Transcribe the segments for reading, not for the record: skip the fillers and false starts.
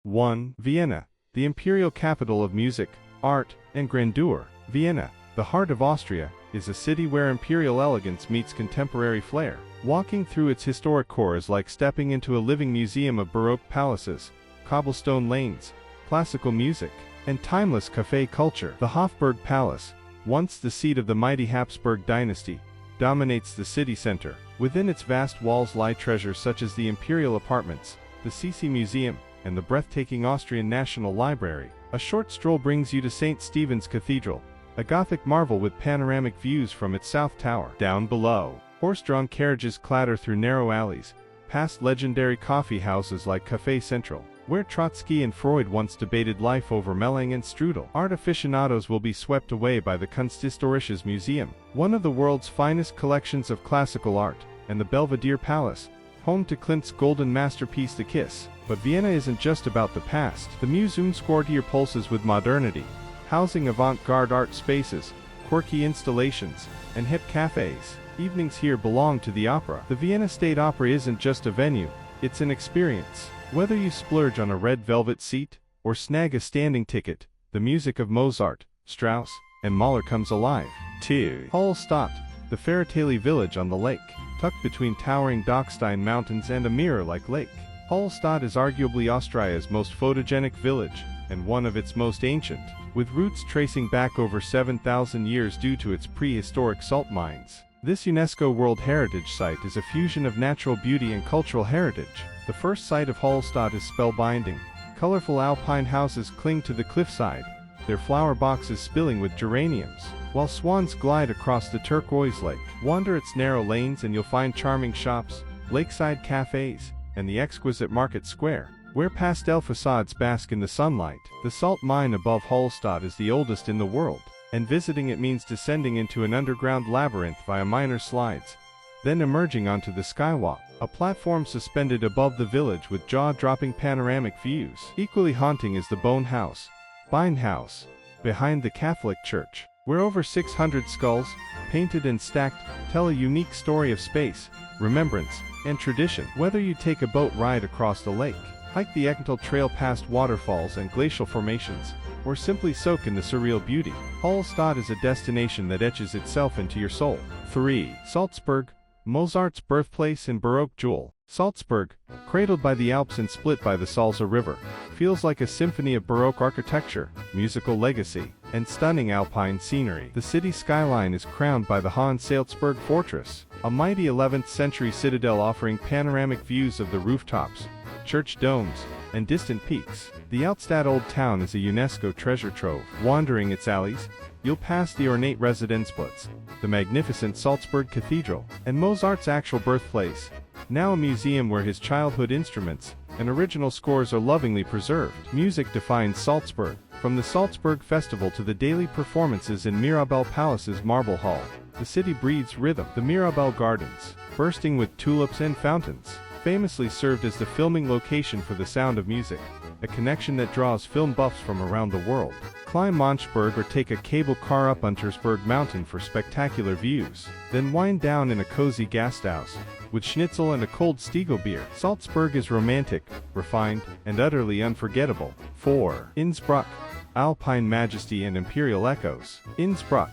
1. Vienna, the imperial capital of music, art, and grandeur. Vienna, the heart of Austria, is a city where imperial elegance meets contemporary flair. Walking through its historic core is like stepping into a living museum of Baroque palaces, cobblestone lanes, classical music, and timeless café culture. The Hofburg Palace, once the seat of the mighty Habsburg dynasty, dominates the city center. Within its vast walls lie treasures such as the imperial apartments, the Sisi Museum, and the breathtaking Austrian National Library. A short stroll brings you to St. Stephen's Cathedral, a Gothic marvel with panoramic views from its south tower. Down below, horse-drawn carriages clatter through narrow alleys, past legendary coffee houses like Café Central, where Trotsky and Freud once debated life over meringue and strudel. Art aficionados will be swept away by the Kunsthistorisches Museum, one of the world's finest collections of classical art, and the Belvedere Palace, home to Klimt's golden masterpiece The Kiss. But Vienna isn't just about the past. The museum scored your pulses with modernity, housing avant-garde art spaces, quirky installations, and hip cafes. Evenings here belong to the opera. The Vienna State Opera isn't just a venue, it's an experience. Whether you splurge on a red velvet seat, or snag a standing ticket, the music of Mozart, Strauss, and Mahler comes alive. 2. Hallstatt, the fairytale village on the lake, tucked between towering Dockstein Mountains and a mirror-like lake. Hallstatt is arguably Austria's most photogenic village, and one of its most ancient, with roots tracing back over 7,000 years due to its prehistoric salt mines. This UNESCO World Heritage Site is a fusion of natural beauty and cultural heritage. The first sight of Hallstatt is spellbinding. Colorful Alpine houses cling to the cliffside, their flower boxes spilling with geraniums, while swans glide across the turquoise lake. Wander its narrow lanes and you'll find charming shops, lakeside cafes, and the exquisite market square, where pastel facades bask in the sunlight. The salt mine above Hallstatt is the oldest in the world, and visiting it means descending into an underground labyrinth via minor slides, then emerging onto the skywalk, a platform suspended above the village with jaw-dropping panoramic views. Equally haunting is the Beinhaus, behind the Catholic Church, where over 600 skulls, painted and stacked, tell a unique story of space, remembrance, and tradition. Whether you take a boat ride across the lake, hike the Eckental Trail past waterfalls and glacial formations, or simply soak in the surreal beauty, Hallstatt is a destination that etches itself into your soul. 3. Salzburg, Mozart's birthplace and Baroque jewel. Salzburg, cradled by the Alps and split by the Salza River, feels like a symphony of Baroque architecture, musical legacy, and stunning Alpine scenery. The city skyline is crowned by the Salzburg Fortress, a mighty 11th century citadel offering panoramic views of the rooftops, church domes, and distant peaks. The Altstadt Old Town is a UNESCO treasure trove. Wandering its alleys, you'll pass the ornate Residenzplatz, the magnificent Salzburg Cathedral, and Mozart's actual birthplace, now a museum where his childhood instruments and original scores are lovingly preserved. Music defines Salzburg, from the Salzburg Festival to the daily performances in Mirabell Palace's Marble Hall. The city breathes rhythm. The Mirabell Gardens, bursting with tulips and fountains, famously served as the filming location for The Sound of Music, a connection that draws film buffs from around the world. Climb Monchberg or take a cable car up Untersberg Mountain for spectacular views. Then wind down in a cozy Gasthaus, with schnitzel and a cold Stiegel beer. Salzburg is romantic, refined, and utterly unforgettable. 4. Innsbruck, Alpine majesty and imperial echoes. Innsbruck,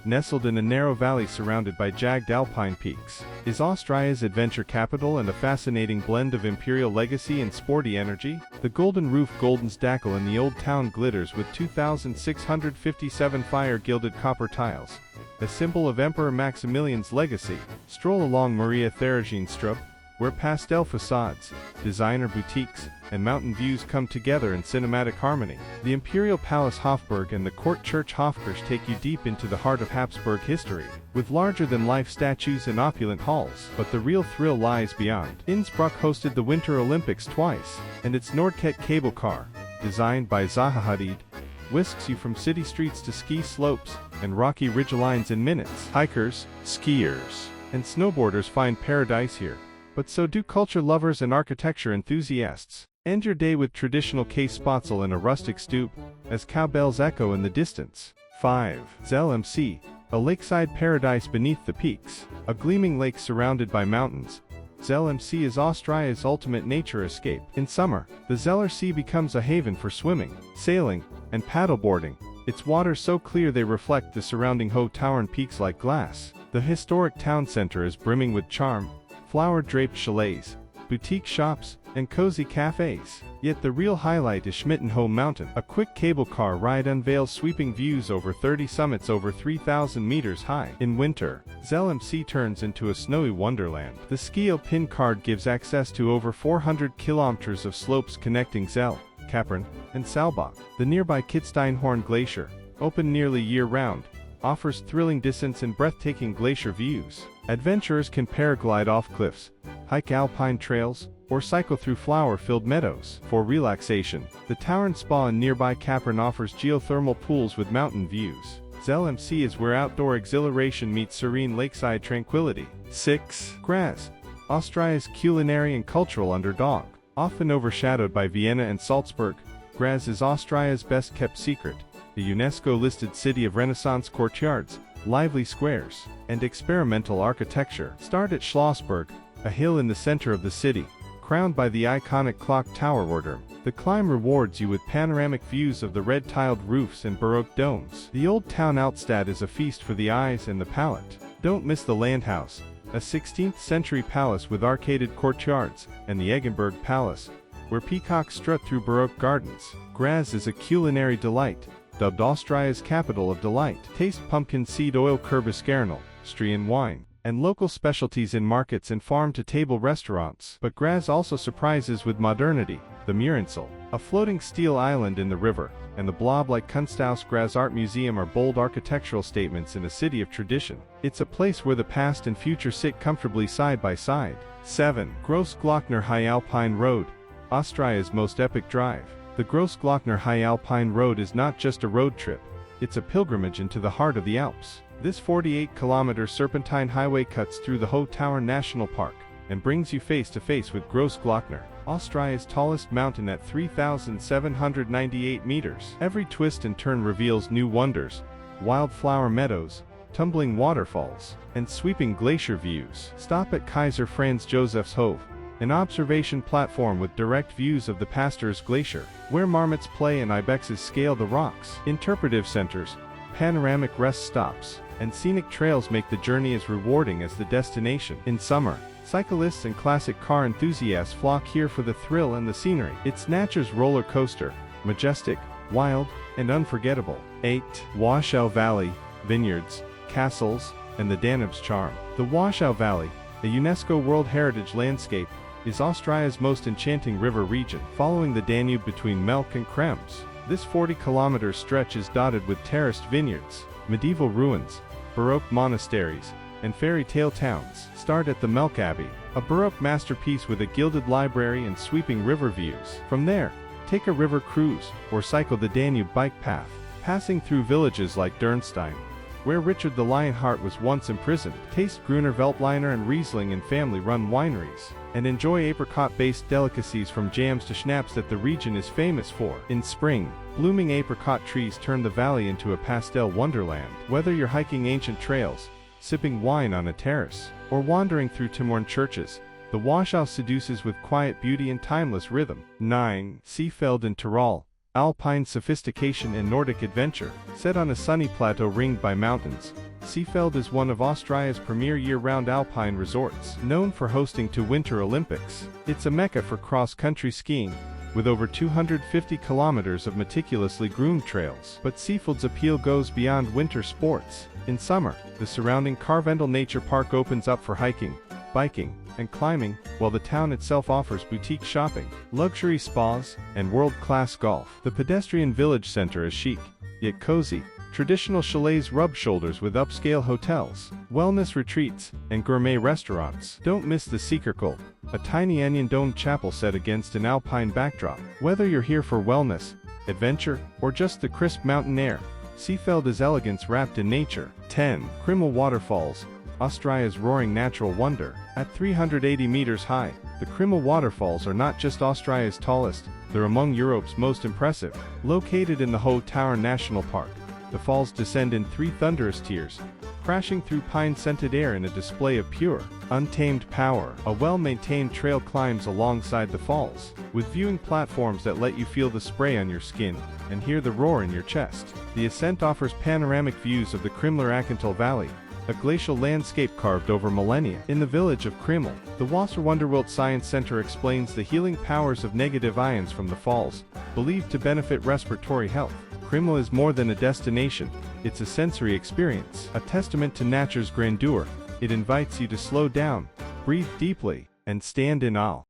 nestled in a narrow valley surrounded by jagged alpine peaks, is Austria's adventure capital and a fascinating blend of imperial legacy and sporty energy. The golden roof Goldensdackel in the old town glitters with 2,657 fire-gilded copper tiles, a symbol of Emperor Maximilian's legacy. Stroll along Maria Theresienstraße, where pastel facades, designer boutiques, and mountain views come together in cinematic harmony. The Imperial Palace Hofburg and the Court Church Hofkirche take you deep into the heart of Habsburg history, with larger-than-life statues and opulent halls. But the real thrill lies beyond. Innsbruck hosted the Winter Olympics twice, and its Nordkette cable car, designed by Zaha Hadid, whisks you from city streets to ski slopes and rocky ridgelines in minutes. Hikers, skiers, and snowboarders find paradise here, but so do culture lovers and architecture enthusiasts. End your day with traditional Käsespätzle in a rustic stoop, as cowbells echo in the distance. 5. Zelm, a lakeside paradise beneath the peaks. A gleaming lake surrounded by mountains, Zelm Sea is Austria's ultimate nature escape. In summer, the Zeller Sea becomes a haven for swimming, sailing, and paddleboarding. Its waters so clear they reflect the surrounding Hohtauern peaks like glass. The historic town center is brimming with charm, flower-draped chalets, boutique shops, and cozy cafes. Yet the real highlight is Schmittenhohe Mountain. A quick cable car ride unveils sweeping views over 30 summits over 3,000 meters high. In winter, Zelm Sea turns into a snowy wonderland. The ski Alpine card gives access to over 400 kilometers of slopes connecting Zell, Kappern, and Salzburg. The nearby Kitzsteinhorn Glacier, open nearly year-round, offers thrilling descents and breathtaking glacier views. Adventurers can paraglide off cliffs, hike alpine trails, or cycle through flower-filled meadows. For relaxation, the Tauern Spa in nearby Kappern offers geothermal pools with mountain views. Zelm Sea is where outdoor exhilaration meets serene lakeside tranquility. 6. Graz, Austria's culinary and cultural underdog. Often overshadowed by Vienna and Salzburg, Graz is Austria's best-kept secret. The UNESCO-listed city of Renaissance courtyards, lively squares, and experimental architecture. Start at Schlossberg, a hill in the center of the city, crowned by the iconic clock tower order. The climb rewards you with panoramic views of the red-tiled roofs and Baroque domes. The old town Alpstadt is a feast for the eyes and the palate. Don't miss the Landhaus, a 16th-century palace with arcaded courtyards, and the Eggenberg Palace, where peacocks strut through Baroque gardens. Graz is a culinary delight, dubbed Austria's capital of delight. Taste pumpkin seed oil Kürbiskerner, Austrian wine, and local specialties in markets and farm-to-table restaurants. But Graz also surprises with modernity. The Murinsel, a floating steel island in the river, and the blob-like Kunsthaus Graz Art Museum are bold architectural statements in a city of tradition. It's a place where the past and future sit comfortably side by side. 7. Grossglockner High Alpine Road, Austria's most epic drive. The Grossglockner High Alpine Road is not just a road trip, it's a pilgrimage into the heart of the Alps. This 48-kilometer serpentine highway cuts through the Hohtauern National Park and brings you face to face with Grossglockner, Austria's tallest mountain at 3,798 meters. Every twist and turn reveals new wonders, wildflower meadows, tumbling waterfalls, and sweeping glacier views. Stop at Kaiser Franz Joseph's Hof, an observation platform with direct views of the Pasteurs Glacier, where marmots play and ibexes scale the rocks. Interpretive centers, panoramic rest stops, and scenic trails make the journey as rewarding as the destination. In summer, cyclists and classic car enthusiasts flock here for the thrill and the scenery. It's nature's roller coaster, majestic, wild, and unforgettable. 8. Wachau Valley, vineyards, castles, and the Danube's charm. The Wachau Valley, a UNESCO World Heritage landscape, is Austria's most enchanting river region. Following the Danube between Melk and Krems, this 40-kilometer stretch is dotted with terraced vineyards, medieval ruins, Baroque monasteries, and fairy-tale towns. Start at the Melk Abbey, a Baroque masterpiece with a gilded library and sweeping river views. From there, take a river cruise, or cycle the Danube bike path, passing through villages like Dürnstein, where Richard the Lionheart was once imprisoned. Taste Gruner Veltliner and Riesling in family-run wineries, and enjoy apricot-based delicacies from jams to schnapps that the region is famous for. In spring, blooming apricot trees turn the valley into a pastel wonderland. Whether you're hiking ancient trails, sipping wine on a terrace, or wandering through Timorn churches, the Wachau seduces with quiet beauty and timeless rhythm. 9. Seefeld in Tirol, Alpine sophistication and Nordic adventure. Set on a sunny plateau ringed by mountains, Seefeld is one of Austria's premier year-round alpine resorts. Known for hosting two Winter Olympics, it's a mecca for cross-country skiing, with over 250 kilometers of meticulously groomed trails. But Seefeld's appeal goes beyond winter sports. In summer, the surrounding Karwendel Nature Park opens up for hiking, biking, and climbing, while the town itself offers boutique shopping, luxury spas, and world-class golf. The pedestrian village center is chic, yet cozy. Traditional chalets rub shoulders with upscale hotels, wellness retreats, and gourmet restaurants. Don't miss the Seekirkel, a tiny onion-domed chapel set against an alpine backdrop. Whether you're here for wellness, adventure, or just the crisp mountain air, Seefeld is elegance wrapped in nature. 10. Krimml Waterfalls, Austria's roaring natural wonder. At 380 meters high, the Krimml Waterfalls are not just Austria's tallest, they're among Europe's most impressive. Located in the Hohtauern National Park, the falls descend in 3 thunderous tiers, crashing through pine-scented air in a display of pure, Untamed power. A well-maintained trail climbs alongside the falls, with viewing platforms that let you feel the spray on your skin and hear the roar in your chest. The ascent offers panoramic views of the Krimml Valley, a glacial landscape carved over millennia. In the village of Krimml, the Wasserwunderwelt Science Center explains the healing powers of negative ions from the falls, believed to benefit respiratory health. Krimml is more than a destination, it's a sensory experience. A testament to nature's grandeur, it invites you to slow down, breathe deeply, and stand in awe.